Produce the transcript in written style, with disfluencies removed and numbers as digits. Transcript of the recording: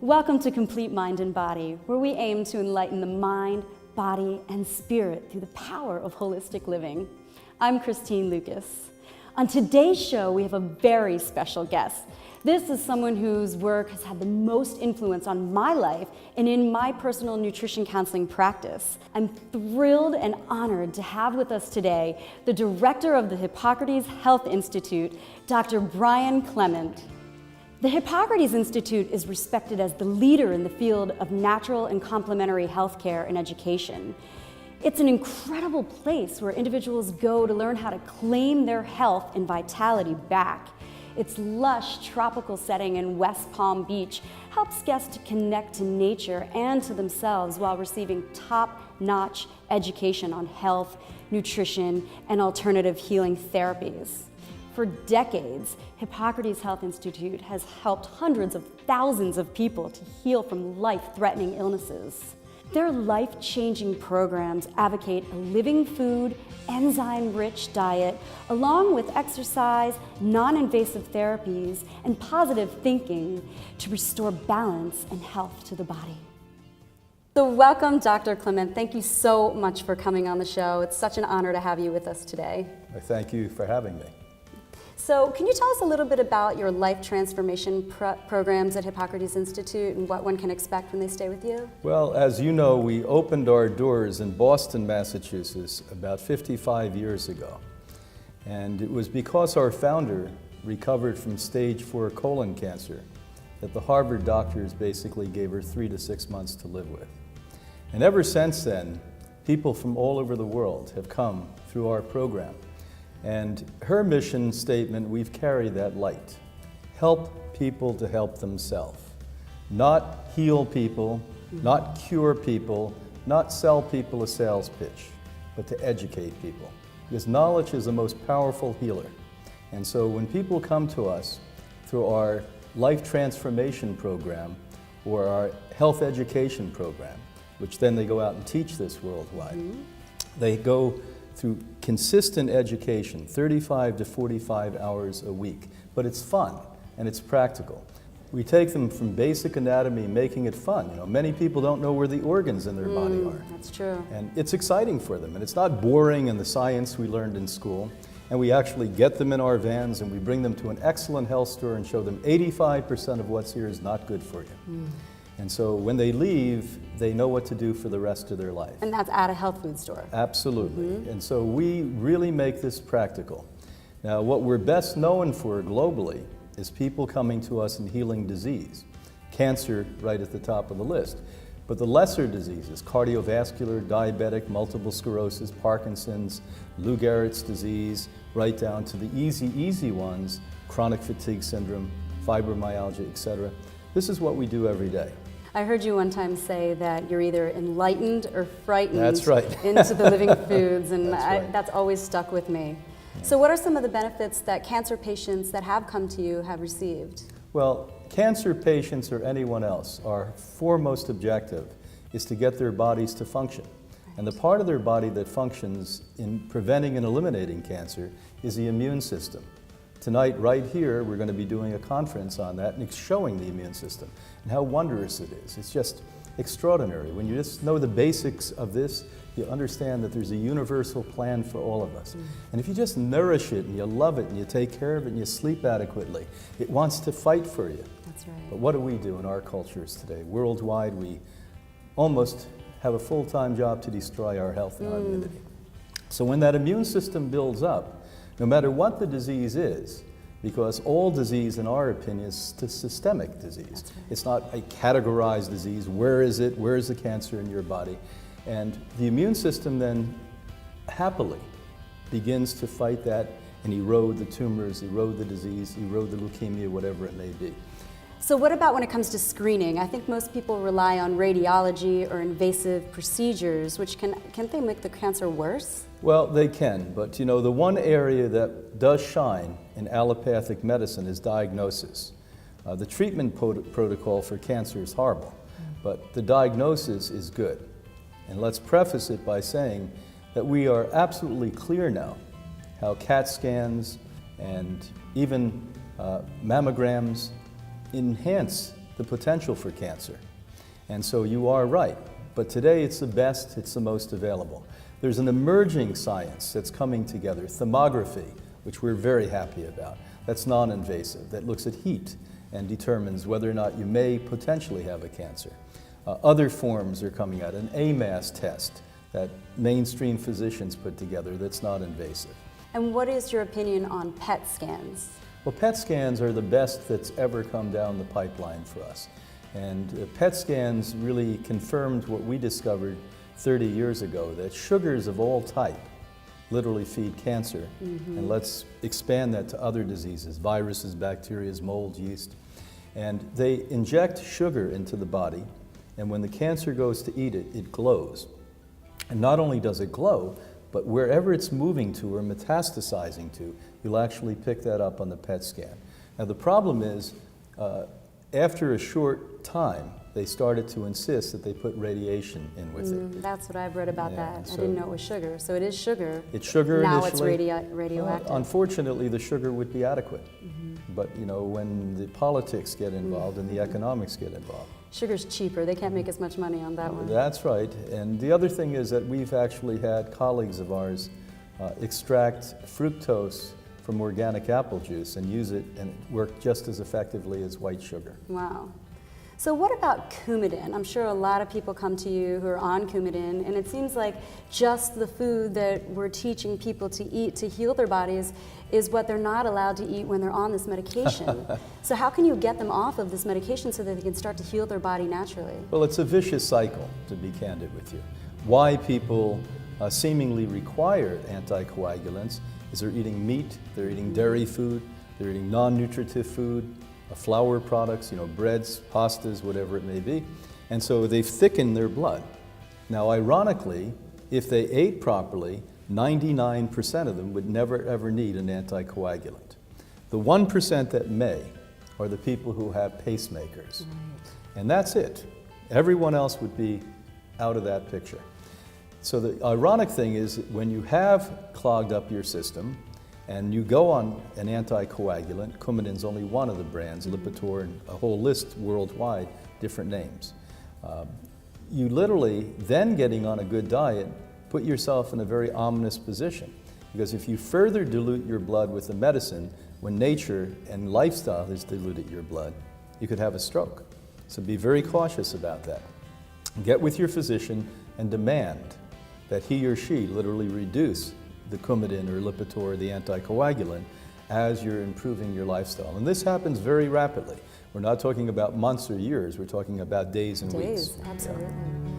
Welcome to Complete Mind and Body, where we aim to enlighten the mind, body, and spirit through the power of holistic living. I'm Christine Lucas. On today's show, we have a very special guest. This is someone whose work has had the most influence on my life and in my personal nutrition counseling practice. I'm thrilled and honored to have with us today the director of the Hippocrates Health Institute, Dr. Brian Clement. The Hippocrates Institute is respected as the leader in the field of natural and complementary healthcare and education. It's an incredible place where individuals go to learn how to claim their health and vitality back. Its lush tropical setting in West Palm Beach helps guests to connect to nature and to themselves while receiving top-notch education on health, nutrition, and alternative healing therapies. For decades, Hippocrates Health Institute has helped hundreds of thousands of people to heal from life-threatening illnesses. Their life-changing programs advocate a living food, enzyme-rich diet, along with exercise, non-invasive therapies, and positive thinking to restore balance and health to the body. So welcome, Dr. Clement. Thank you so much for coming on the show. It's such an honor to have you with us today. Thank you for having me. So can you tell us a little bit about your life transformation programs at Hippocrates Institute and what one can expect when they stay with you? Well, as you know, we opened our doors in Boston, Massachusetts about 55 years ago. And it was because our founder recovered from stage 4 colon cancer that the Harvard doctors basically gave her 3 to 6 months to live with. And ever since then, people from all over the world have come through our program. And her mission statement, we've carried that light. Help people to help themselves. Not heal people, not cure people, not sell people a sales pitch, but to educate people. Because knowledge is the most powerful healer. And so when people come to us through our life transformation program or our health education program, which then they go out and teach this worldwide, they go through consistent education, 35 to 45 hours a week. But it's fun and it's practical. We take them from basic anatomy, making it fun. You know, many people don't know where the organs in their body are. That's true. And it's exciting for them. And it's not boring in the science we learned in school. And we actually get them in our vans and we bring them to an excellent health store and show them 85% of what's here is not good for you. And so when they leave, they know what to do for the rest of their life. And that's at a health food store. Absolutely. And so we really make this practical. Now, what we're best known for globally is people coming to us and healing disease. Cancer right at the top of the list. But the lesser diseases, cardiovascular, diabetic, multiple sclerosis, Parkinson's, Lou Gehrig's disease, right down to the easy ones, chronic fatigue syndrome, fibromyalgia, etc. This is what we do every day. I heard you one time say that you're either enlightened or frightened. That's right. Into the living foods, and That's that's always stuck with me. So what are some of the benefits that cancer patients that have come to you have received? Well, cancer patients or anyone else, our foremost objective is to get their bodies to function. And the part of their body that functions in preventing and eliminating cancer is the immune system. Tonight, right here, we're going to be doing a conference on that and it's showing the immune system and how wondrous it is. It's just extraordinary. When you just know the basics of this, you understand that there's a universal plan for all of us. And if you just nourish it and you love it and you take care of it and you sleep adequately, it wants to fight for you. That's right. But what do we do in our cultures today? Worldwide, we almost have a full-time job to destroy our health and our immunity. So when that immune system builds up, no matter what the disease is, because all disease, in our opinion, is systemic disease. Right. It's not a categorized disease. Where is it? Where is the cancer in your body? And the immune system then happily begins to fight that and erode the tumors, erode the disease, erode the leukemia, whatever it may be. So what about when it comes to screening? I think most people rely on radiology or invasive procedures, which can't they make the cancer worse? Well, they can, but you know, the one area that does shine in allopathic medicine is diagnosis. The treatment protocol for cancer is horrible, but the diagnosis is good. And let's preface it by saying that we are absolutely clear now how CAT scans and even mammograms enhance the potential for cancer. And so you are right. But today it's the best, it's the most available. There's an emerging science that's coming together, thermography, which we're very happy about. That's non-invasive, that looks at heat and determines whether or not you may potentially have a cancer. Other forms are coming out, an AMAS test that mainstream physicians put together that's not invasive. And what is your opinion on PET scans? Well, PET scans are the best that's ever come down the pipeline for us. And PET scans really confirmed what we discovered 30 years ago, that sugars of all type literally feed cancer. And let's expand that to other diseases, viruses, bacteria, mold, yeast. And they inject sugar into the body, and when the cancer goes to eat it, it glows. And not only does it glow, but wherever it's moving to or metastasizing to, you'll actually pick that up on the PET scan. Now the problem is, after a short time, they started to insist that they put radiation in with it. That's what I've read about that. So I didn't know it was sugar. So it is sugar. It's sugar now initially. It's radioactive. Unfortunately, the sugar would be adequate. But you know, when the politics get involved and the economics get involved. Sugar's cheaper. They can't make as much money on that one. That's right. And the other thing is that we've actually had colleagues of ours extract fructose from organic apple juice and use it, and it worked just as effectively as white sugar. Wow. So what about Coumadin? I'm sure a lot of people come to you who are on Coumadin, and it seems like just the food that we're teaching people to eat to heal their bodies is what they're not allowed to eat when they're on this medication. So how can you get them off of this medication so that they can start to heal their body naturally? Well, it's a vicious cycle, to be candid with you. Why people seemingly require anticoagulants is they're eating meat, they're eating dairy food, they're eating non-nutritive food, flour products, you know, breads, pastas, whatever it may be. And so they've thickened their blood. Now, ironically, if they ate properly, 99% of them would never ever need an anticoagulant. The 1% that may are the people who have pacemakers. And that's it. Everyone else would be out of that picture. So the ironic thing is that when you have clogged up your system and you go on an anticoagulant, Coumadin's only one of the brands, Lipitor, and a whole list worldwide, different names. You literally, then getting on a good diet, put yourself in a very ominous position. Because if you further dilute your blood with the medicine, when nature and lifestyle has diluted your blood, you could have a stroke. So be very cautious about that. Get with your physician and demand that he or she literally reduce the Coumadin or Lipitor, the anticoagulant, as you're improving your lifestyle. And this happens very rapidly. We're not talking about months or years, we're talking about days and weeks. Days, absolutely. Yeah.